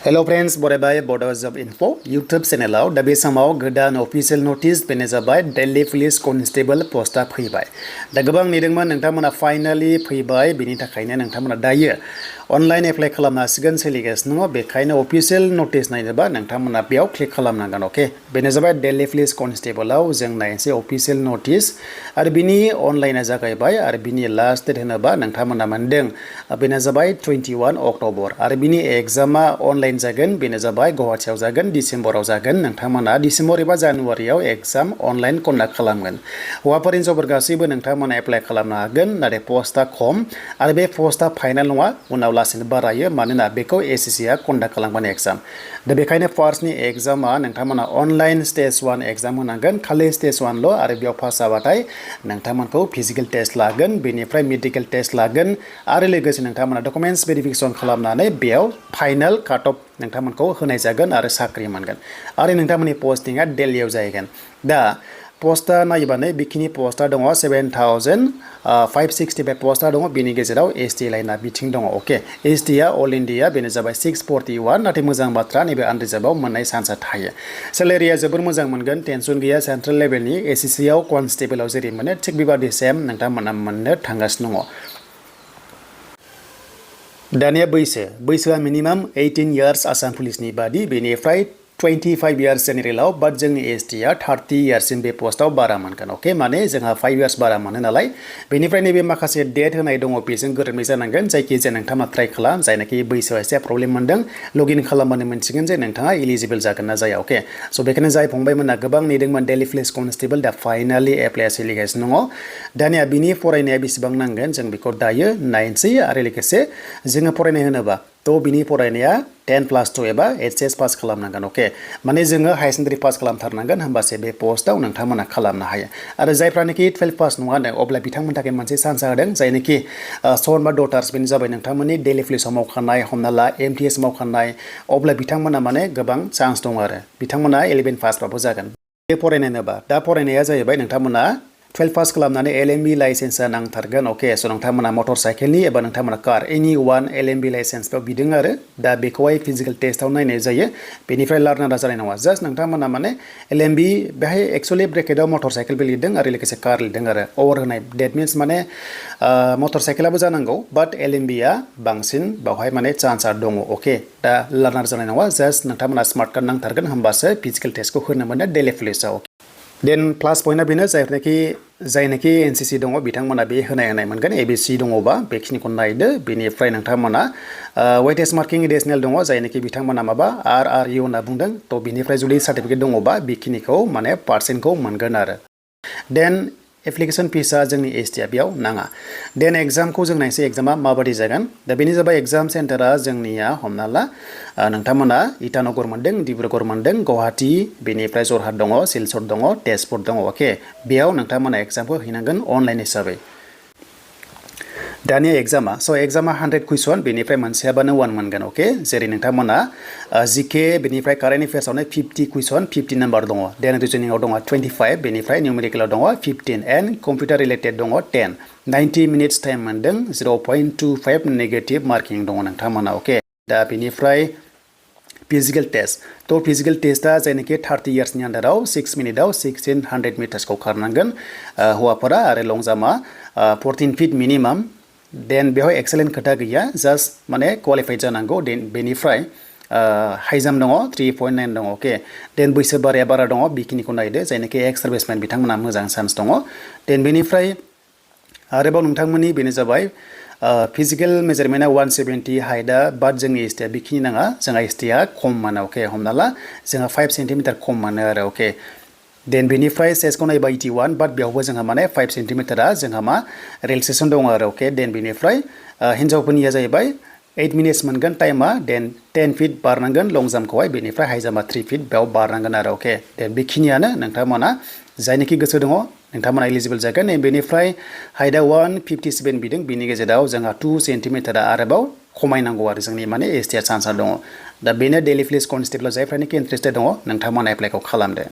Hello friends, बरायबाय Bodo Job Info YouTube चेनेलाव दा बे समाव गोदान अफिशियेल नोटिस बेनो जाबाय दिल्ली पुलिस कनस्टेबल पोस्टआ फैबाय। दा गोबां नेदोंमोन नोंथांमोना फाइनाली फैबाय बेनि थाखायनो नोंथांमोना दायो अनलाइन एप्लाइ खालामनो हासिगोन सोलिगासिनो दङ। बेखायनो अफिशियेल नोटिस नायनोबा नोंथांमोना बेयाव क्लिक खालामनांगोन। ओके, बेनो जाबाय दिल्ली पुलिस कनस्टेबलाव जों नायनोसै अफिशियेल नोटिस आरो बिनि अनलाइना जागायबाय आरो बिनि लास्ट डेट होनोबा नोंथांमोना मोनदों बेनो जाबाय 21 अक्ट'बर आरो बिनि एग्जामा अनलाइन जागोन। बेनो जाबाय गुवाहाटीआव जागोन, डिसेम्बराव जागोन। नोंथांमोना डिसेम्बर एबा जानुवारियाव एग्जाम अनलाइन कन्डाक्ट खालामगोन। हौवाफोर हिनजावफोर गासैबो नोंथांमोना एप्लाइ खालामनो हागोन, नाथाय पस्टआ खम आरो बे पस्टआ फाइनाल नङा, उनाव लासैनो बारायो मानोना बेखौ एसएससिआ कन्डाक्ट खालामगोन एग्जाम। दा बेखायनो फार्स्टनि एग्जामा नोंथांमोना अनलाइन स्टेज 1 एग्जाम होनांगोन, खालि स्टेज 1ल' आरो बेयाव पास जाबाथाय नोंथांमोनखौ फिजिकेल टेस्ट लागोन, बेनिफ्राय मेडिकेल टेस्ट लागोन आरो लोगोसे नोंथांमोना डकुमेन्ट्स भेरिफिकेसन खालामनानै बेयाव फाइनाल काट अफ नोंथांमोनखौ होनाय जागोन आरो साख्रि मोनगोन आरो नोंथांमोननि पस्टिंआ दिल्लीयाव जाहैगोन। दा पस्टआ नायबानो बेखिनि पस्टआ दङ 7565 पस्टआ दङ। बेनि गेजेराव एसटि लाइना बिथिं दङ। ओके, एसटिआ अल इन्डिया बेनो जाबाय 641, नाथाय मोजां बाथ्रा नैबे आनरिजार्भआव मोननाय चान्सआ थायो। सेलेरिया जोबोर मोजां मोनगोन, टेनसन गैया। सेन्ट्रेल लेभेलनि एसएससिआव कनस्टेबलाव जेरै मोनो थिग बेबादि सेम नोंथांमोना मोननो थांगासिनो दङ। दानिया बैसोआ मिनिमाम 18 इयार्स आसाम पुलिसनि बादि, बेनिफ्राय 25 इयार्स जेनेरेलाव, बाट जोंनि एसटिआ 30 इयार्ससिम बे पस्टआव बारा मोनगोन। ओके, माने जोंहा 5 इयार्स बारा मोनो नालाय, बेनिफ्राय नैबे माखासे डेट होनाय दङ बेजों गोरोबनाय जानांगोन। जायखिजाया नोंथाङा ट्राइ खालाम, जायनाखि बैसोआव एसे प्रब्लेम मोनदों लगइन खालामबानो मोनसिगोन जे नोंथाङा इलिजिबल जागोन ना जाया। अके, स' बेखायनो जाय फंबायमोना गोबां नेदोंमोन दिल्ली पुलिस कनस्टेबल, दा फाइनालि एप्लाइआ सोलिगासिनो दङ। दानिया बिनि फरायनाया बेसेबां नांगोन जों बेखौ दायो नायनोसै आरो लोगोसे जोङो फरायनाय होनोबा थ' बिनि फरायनाया 10+2 एबा एचएस पास खालामनांगोन। अके, माने जोङो हायार सेकेन्डारि पास खालामथारनांगोन, होमबासो बे पस्टआव नोंथांमोना खालामनो हायो। आरो जायफ्रानोखि 12 पास नङानो अब्ला बिथांमोननि थाखाय मोनसे चान्स होदों, जायनोखि सन बा डटार्स बेनो जाबाय नोंथांमोननि दिल्ली पुलिसाव मावखानाय, हमना ला एमटिएस मावखानाय, अब्ला बिथांमोना माने गोबां चान्स दं आरो बिथांमोना 11 पासबाबो जागोन। बे फरायनाय होनोबा दा फरायनाया जाहैबाय नोंथांमोना 12 पास खालामनानै एलएमबि लाइसेन्सआ नांथारगोन। अके, स' नोंथांमोना मटर साइकेलनि एबा नोंथांमोना कार एनि वान एलएमबि लाइसेन्सआव बिदों आरो दा बेखौहाय फिजिकेल टेस्टआव नायनाय जायो। बेनिफ्राय लार्नारा जानाय नङा, जास्ट नोंथांमोना माने एलएमबि बेहाय एक्सुवेलि ब्रेकेटआव मटर साइकेलबो लिरदों आरो लोगोसे कार लिरदों आरो अभार होनाय। डेट मिन्स माने मटर साइकेलाबो जानांगौ, बाट एलएमबिआ बांसिन बावहाय माने चान्सआ दङ। अके, दा लार्नार जानाय नङा, जास्ट नोंथांमोना स्मार्ट कार्ड नांथारगोन, होमबासो फिजिकेल टेस्टखौ होनो मोनो दिल्ली पुलिसाव। देन प्लास पइन्टआ बेनो जायनाखि एनसिसि दङ बिथांमोना बे होनाय मोनगोन। एबिसि दङबा बेखिनिखौ नायदो। बेनिफ्राय नोंथांमोना वेटेज मार्किं एडिशनेल दङ, जायनाखि बिथांमोना माबा RRU होनना बुंदों, थ' बिनिफ्राय जुदि सार्टिफिकेट दङबा बेखिनिखौ माने पार्सेन्टखौ मोनगोन आरो। देन एप्लिकेसन फिसआ जोंनि एसटिआ बेयाव नाङा। देन एग्जामखौ जों नायनोसै एग्जामा माबादि जागोन। दा बेनो जाबाय एग्जाम सेन्टारा जोंनिया हमना ला नोंथांमोना इटानगर मोनदों, डिब्रुगड़ मोनदों, गुवाहाटी, बेनिफ्राय जरहाट दङ, सिलचर दङ, तेजपुर दङ। अके, बेयाव नोंथांमोना एग्जामखौ हैनांगोन अनलाइन हिसाबै। दानिया एग्जामा 100 कुइसन, बेनिफ्राय मोनसेयाबानो 1 मोनगोन। अके, जेरै नोंथांमोना जिके बेनिफ्राय कारेन्ट एफेयार्सआवनो 50 कुइसन 50 नाम्बार दङ। देन रिजनिंआव दङ 25, बेनिफ्राय निउमेरिकेलाव दङ 15 एन्ड कम्पिउटार रिलेटेड दङ 10। 90 मिनिट्स टाइम मोनदों, 0.25 नेगेटिभ मार्किं दङ नोंथांमोना। अके, दा बेनिफ्राय फिजिकेल टेस्ट, थ' फिजिकेल टेस्टआ जायनाखि 30 इयार्सनि आन्दाराव 6 मिनिटआव 1600 मिटार्सखौ खारनांगोन हौवाफोरा, आरो लं जाम्पआ 14 फिट मिनिमाम। देन बेवहाय एक्सेलेन्ट खोथा गैया, जास्ट माने क्वालिफाइड जानांगौ। देन बेनिफ्राय हाइ जाम्प दङ 3.9 दङ। अके, देन बैसो बाराया बारा दङ, बेखिनिखौ नायदो। जायनाखि एक्स सार्भिसमेन बिथांमोना मोजां चान्स दङ। देन बेनिफ्राय आरोबाव नोंथांमोननि बेनो जाबाय फिजिकेल मेजारमेन्टआ 170, हाइटआ बाट जोंनि एसटिआ बेखिनि नाङा, जोंहा एसटिआ खम मोनो। अके, हमना ला जोंहा 5 सेन्टिमिटार खम मोनो आरो। अके, देन बेनिफ्राय साइजखौ नायबा 81, बाट बेयावबो जोंहा माने 5 सेन्टिमिटारा जोंहा मा रिलेक्सेसन दङ आरो। अके, देन बेनिफ्राय हिन्जावफोरनिया जाहैबाय 8 मिनिट्स मोनगोन टाइमा। देन 10 फिट बारनांगोन लं जाम्पखौहाय, बेनिफ्राय हाइ जाम्पआ 3 फिट बेयाव बारनांगोन आरो। अके, देन बेखिनियानो नोंथांमोना जायनाखि गोसो दङ नोंथांमोना इलिजिबल जागोन। बेनिफ्राय हाइटआ 157 बिदों, बिनि गेजेराव जोंहा 2 सेन्टिमिटारा आरोबाव खमायनांगौ आरो जोंनि माने एसटिआ चान्सआ दङ। दा बेनो दिल्ली पुलिस कनस्टेबल जायफ्रानोखि इन्टारेस्टेड दङ नोंथांमोना एप्लाइखौ खालामदो।